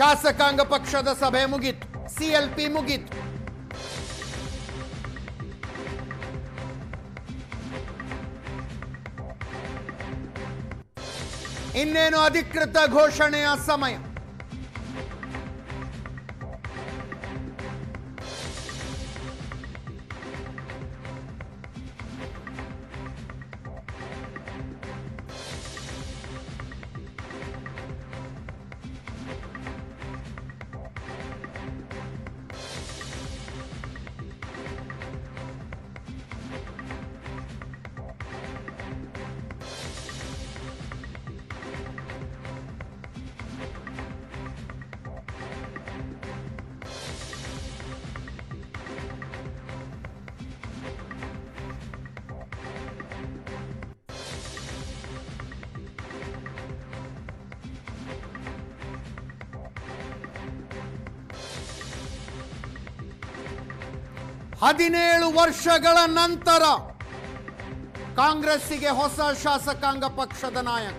ಶಾಸಕಾಂಗ ಪಕ್ಷದ ಸಭೆ ಮುಗಿತು, ಸಿಎಲ್ಪಿ ಮುಗಿತು. ಇನ್ನೇನು ಅಧಿಕೃತ ಘೋಷಣೆಯ ಸಮಯ. ಹದಿನೇಳು ವರ್ಷಗಳ ನಂತರ ಕಾಂಗ್ರೆಸ್ಸಿಗೆ ಹೊಸ ಶಾಸಕಾಂಗ ಪಕ್ಷದ ನಾಯಕ.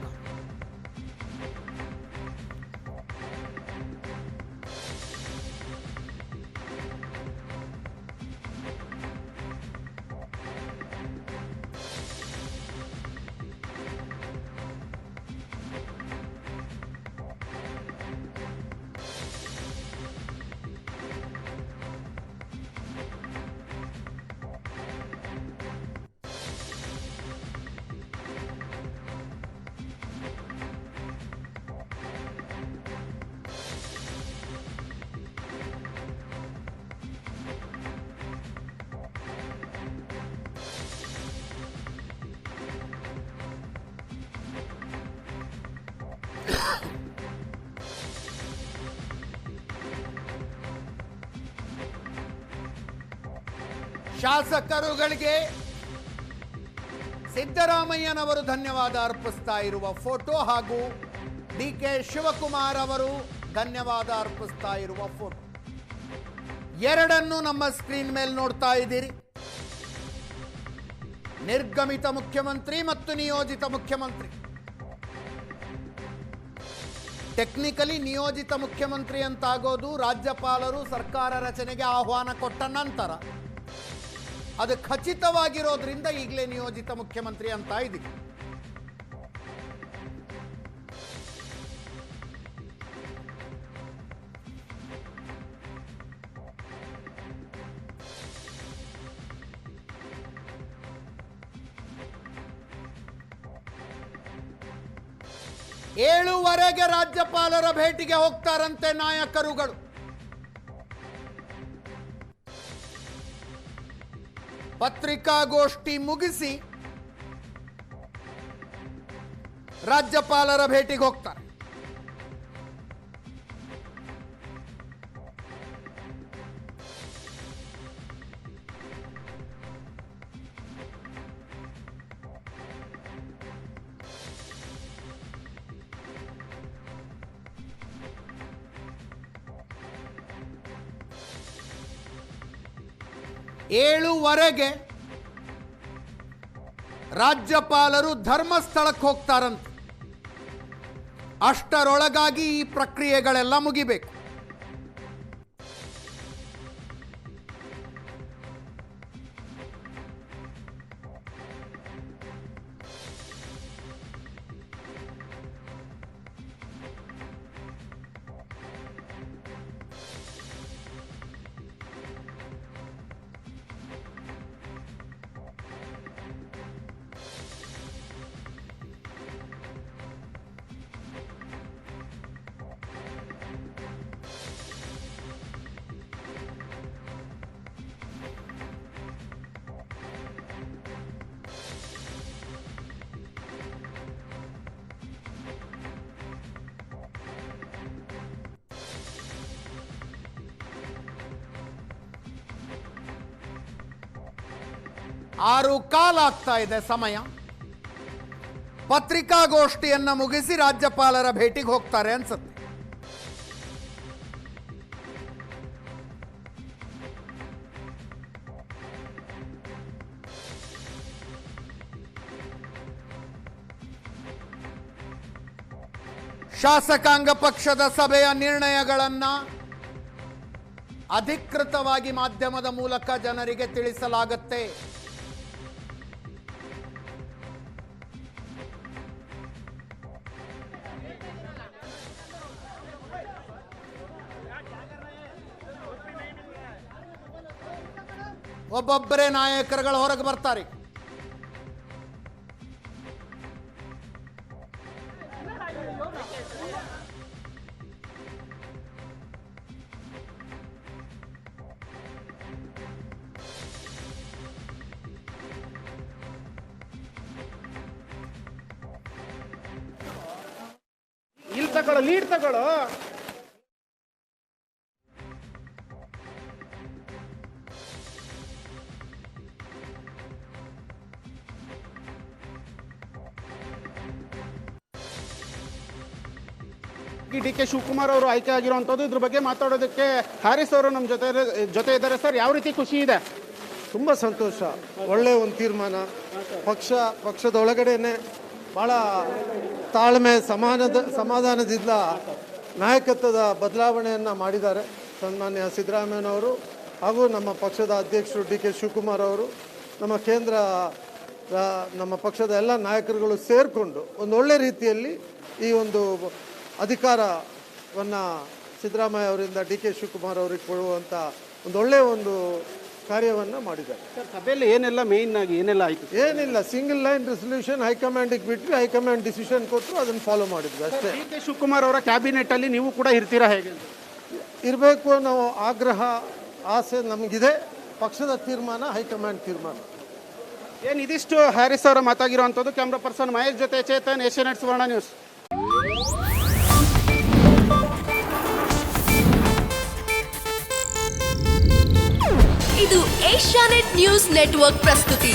ಶಾಸಕರುಗಳಿಗೆ ಸಿದ್ದರಾಮಯ್ಯನವರು ಧನ್ಯವಾದ ಅರ್ಪಿಸ್ತಾ ಇರುವ ಫೋಟೋ ಹಾಗೂ ಡಿಕೆ ಶಿವಕುಮಾರ್ ಅವರು ಧನ್ಯವಾದ ಅರ್ಪಿಸ್ತಾ ಇರುವ ಫೋಟೋ ಎರಡನ್ನೂ ನಮ್ಮ ಸ್ಕ್ರೀನ್ ಮೇಲೆ ನೋಡ್ತಾ ಇದ್ದೀರಿ. ನಿರ್ಗಮಿತ ಮುಖ್ಯಮಂತ್ರಿ ಮತ್ತು ನಿಯೋಜಿತ ಮುಖ್ಯಮಂತ್ರಿ. ಟೆಕ್ನಿಕಲಿ ನಿಯೋಜಿತ ಮುಖ್ಯಮಂತ್ರಿ ಅಂತಾಗೋದು ರಾಜ್ಯಪಾಲರು ಸರ್ಕಾರ ರಚನೆಗೆ ಆಹ್ವಾನ ಕೊಟ್ಟ ನಂತರ. ಅದು ಖಚಿತವಾಗಿರೋದ್ರಿಂದ ಈಗಲೇ ನಿಯೋಜಿತ ಮುಖ್ಯಮಂತ್ರಿ ಅಂತ ಇದ್ದೀವಿ. ಏಳುವರೆಗೆ ರಾಜ್ಯಪಾಲರ ಭೇಟಿಗೆ ಹೋಗ್ತಾರಂತೆ ನಾಯಕರುಗಳು. ಪತ್ರಿಕಾಗೋಷ್ಠಿ ಮುಗಿಸಿ ರಾಜ್ಯಪಾಲರ ಭೇಟಿಗೆ ಹೋಗ್ತಾರೆ. ಏಳುವರೆಗೆ ರಾಜ್ಯಪಾಲರು ಧರ್ಮಸ್ಥಳಕ್ಕೆ ಹೋಗ್ತಾರಂತೆ. ಅಷ್ಟರೊಳಗಾಗಿ ಈ ಪ್ರಕ್ರಿಯೆಗಳೆಲ್ಲ ಮುಗಿಬೇಕು. ಆರು ಕಾಲ ಆಗ್ತಾ ಇದೆ ಸಮಯ. ಪತ್ರಿಕಾಗೋಷ್ಠಿಯನ್ನ ಮುಗಿಸಿ ರಾಜ್ಯಪಾಲರ ಭೇಟಿಗೆ ಹೋಗ್ತಾರೆ ಅನ್ಸುತ್ತೆ. ಶಾಸಕಾಂಗ ಪಕ್ಷದ ಸಭೆಯ ನಿರ್ಣಯಗಳನ್ನು ಅಧಿಕೃತವಾಗಿ ಮಾಧ್ಯಮದ ಮೂಲಕ ಜನರಿಗೆ ತಿಳಿಸಲಾಗುತ್ತೆ. ಒಬ್ಬೊಬ್ಬರೇ ನಾಯಕರುಗಳು ಹೊರಗೆ ಬರ್ತಾರೆ. ಲೀಡ್ ತಗೊಳ್ಳೋ. ಡಿ ಕೆ ಶಿವಕುಮಾರ್ ಅವರು ಆಯ್ಕೆ ಆಗಿರುವಂಥದ್ದು, ಇದ್ರ ಬಗ್ಗೆ ಮಾತಾಡೋದಕ್ಕೆ ಹ್ಯಾರಿಸ್ ಅವರು ನಮ್ಮ ಜೊತೆ ಇದ್ದಾರೆ. ಸರ್, ಯಾವ ರೀತಿ ಖುಷಿ ಇದೆ? ತುಂಬ ಸಂತೋಷ. ಒಳ್ಳೆಯ ಒಂದು ತೀರ್ಮಾನ. ಪಕ್ಷದೊಳಗಡೆನೆ ಭಾಳ ತಾಳ್ಮೆ ಸಮಾಧಾನದಿಂದ ನಾಯಕತ್ವದ ಬದಲಾವಣೆಯನ್ನು ಮಾಡಿದ್ದಾರೆ ಸನ್ಮಾನ್ಯ ಸಿದ್ದರಾಮಯ್ಯನವರು ಹಾಗೂ ನಮ್ಮ ಪಕ್ಷದ ಅಧ್ಯಕ್ಷರು ಡಿ ಕೆ ಶಿವಕುಮಾರ್ ಅವರು. ನಮ್ಮ ಪಕ್ಷದ ಎಲ್ಲ ನಾಯಕರುಗಳು ಸೇರಿಕೊಂಡು ಒಂದು ಒಳ್ಳೆ ರೀತಿಯಲ್ಲಿ ಈ ಒಂದು ಅಧಿಕಾರವನ್ನು ಸಿದ್ದರಾಮಯ್ಯ ಅವರಿಂದ ಡಿ ಕೆ ಶಿವಕುಮಾರ್ ಅವರಿಗೆ ಕೊಡುವಂಥ ಒಂದು ಒಳ್ಳೆಯ ಒಂದು ಕಾರ್ಯವನ್ನು ಮಾಡಿದ್ದಾರೆ. ಸರ್, ಸಭೆಯಲ್ಲಿ ಏನೆಲ್ಲ ಮೇಯ್ನ್ ಆಗಿ ಏನೆಲ್ಲ ಆಯಿತು? ಏನಿಲ್ಲ, ಸಿಂಗಲ್ ಲೈನ್ ರೆಸಲ್ಯೂಷನ್ ಹೈಕಮಾಂಡಿಗೆ ಬಿಟ್ಟರೆ ಹೈಕಮಾಂಡ್ ಡಿಸಿಷನ್ ಕೊಟ್ಟರು, ಅದನ್ನು ಫಾಲೋ ಮಾಡಿದ್ವಿ ಅಷ್ಟೇ. ಡಿ ಕೆ ಶಿವಕುಮಾರ್ ಅವರ ಕ್ಯಾಬಿನೆಟಲ್ಲಿ ನೀವು ಕೂಡ ಇರ್ತೀರಾ? ಹೇಗೆ ಇರಬೇಕು ಅನ್ನೋ ಆಗ್ರಹ ಆಸೆ ನಮಗಿದೆ. ಪಕ್ಷದ ತೀರ್ಮಾನ ಹೈಕಮಾಂಡ್ ತೀರ್ಮಾನ. ಏನು ಇದಿಷ್ಟು ಹ್ಯಾರಿಸ್ ಅವರ ಮಾತಾಗಿರುವಂಥದ್ದು. ಕ್ಯಾಮ್ರಾ ಪರ್ಸನ್ ಮಹೇಶ್ ಜೊತೆ ಚೇತನ್, ಏಷ್ಯಾನೆಟ್ ಸುವರ್ಣ ನ್ಯೂಸ್. ಇದು ಏಷ್ಯಾನೆಟ್ ನ್ಯೂಸ್ ನೆಟ್ವರ್ಕ್ ಪ್ರಸ್ತುತಿ.